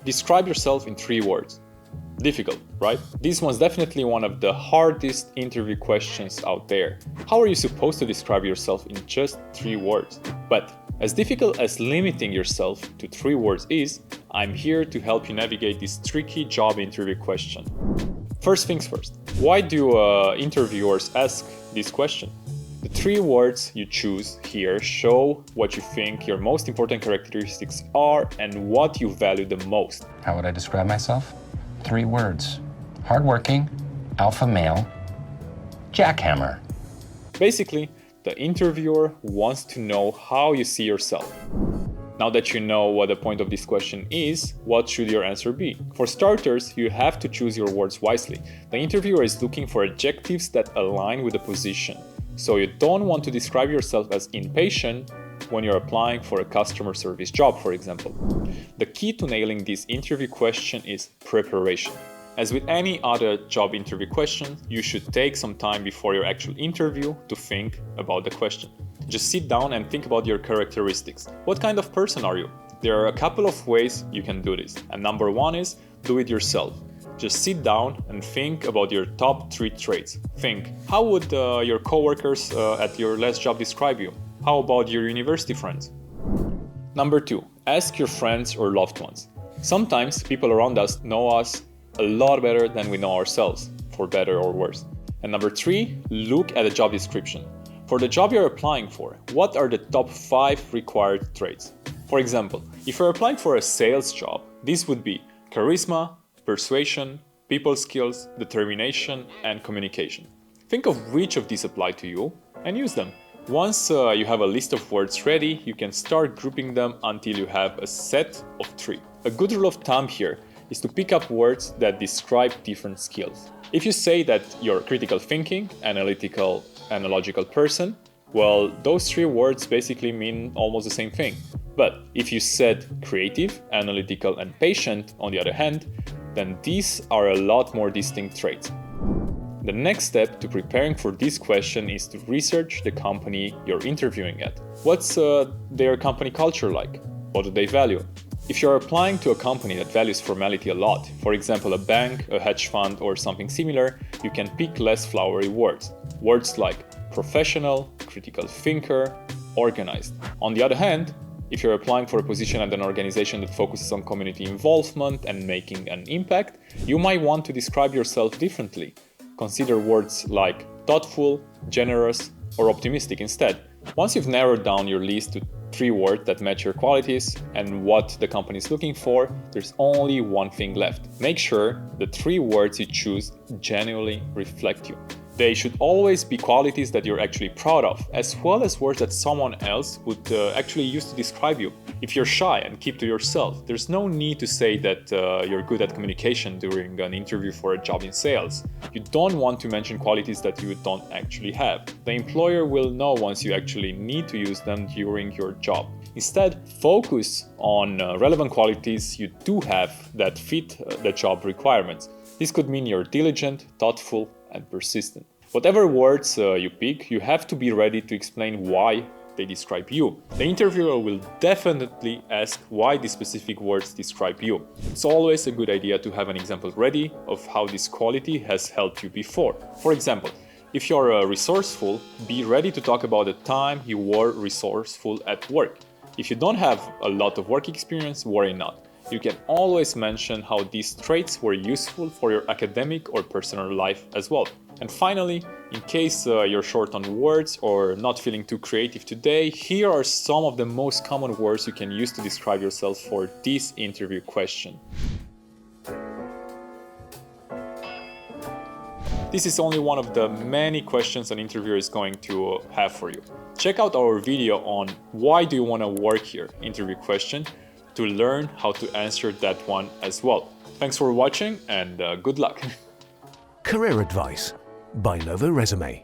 Describe yourself in 3 words. Difficult, right? This one's definitely one of the hardest interview questions out there. How are you supposed to describe yourself in just 3 words? But as difficult as limiting yourself to 3 words is, I'm here to help you navigate this tricky job interview question. First things first, why do interviewers ask this question? The 3 words you choose here show what you think your most important characteristics are and what you value the most. How would I describe myself? 3 words. Hardworking, alpha male, jackhammer. Basically, the interviewer wants to know how you see yourself. Now that you know what the point of this question is, what should your answer be? For starters, you have to choose your words wisely. The interviewer is looking for adjectives that align with the position. So you don't want to describe yourself as impatient when you're applying for a customer service job, for example. The key to nailing this interview question is preparation. As with any other job interview question, you should take some time before your actual interview to think about the question. Just sit down and think about your characteristics. What kind of person are you? There are a couple of ways you can do this. And number 1 is do it yourself. Just sit down and think about your top 3 traits. Think, how would your coworkers at your last job describe you? How about your university friends? Number 2, ask your friends or loved ones. Sometimes people around us know us a lot better than we know ourselves, for better or worse. And number 3, look at the job description. For the job you're applying for, what are the top 5 required traits? For example, if you're applying for a sales job, this would be charisma, persuasion, people skills, determination, and communication. Think of which of these apply to you and use them. Once you have a list of words ready, you can start grouping them until you have a set of 3. A good rule of thumb here is to pick up words that describe different skills. If you say that you're critical thinking, analytical, and a logical person, well, those 3 words basically mean almost the same thing. But if you said creative, analytical, and patient, on the other hand, then these are a lot more distinct traits. The next step to preparing for this question is to research the company you're interviewing at. What's their company culture like? What do they value? If you're applying to a company that values formality a lot, for example a bank, a hedge fund, or something similar, you can pick less flowery words. Words like professional, critical thinker, organized. On the other hand, if you're applying for a position at an organization that focuses on community involvement and making an impact, you might want to describe yourself differently. Consider words like thoughtful, generous, or optimistic instead. Once you've narrowed down your list to 3 words that match your qualities and what the company is looking for, there's only one thing left. Make sure the 3 words you choose genuinely reflect you. They should always be qualities that you're actually proud of, as well as words that someone else would actually use to describe you. If you're shy and keep to yourself, there's no need to say that you're good at communication during an interview for a job in sales. You don't want to mention qualities that you don't actually have. The employer will know once you actually need to use them during your job. Instead, focus on relevant qualities you do have that fit the job requirements. This could mean you're diligent, thoughtful, and persistent. Whatever words you pick, you have to be ready to explain why they describe you. The interviewer will definitely ask why these specific words describe you. It's always a good idea to have an example ready of how this quality has helped you before. For example, if you're resourceful, be ready to talk about the time you were resourceful at work. If you don't have a lot of work experience, worry not. You can always mention how these traits were useful for your academic or personal life as well. And finally, in case you're short on words or not feeling too creative today, here are some of the most common words you can use to describe yourself for this interview question. This is only one of the many questions an interviewer is going to have for you. Check out our video on why do you want to work here interview question to learn how to answer that one as well. Thanks for watching and good luck. Career Advice by Novorésumé.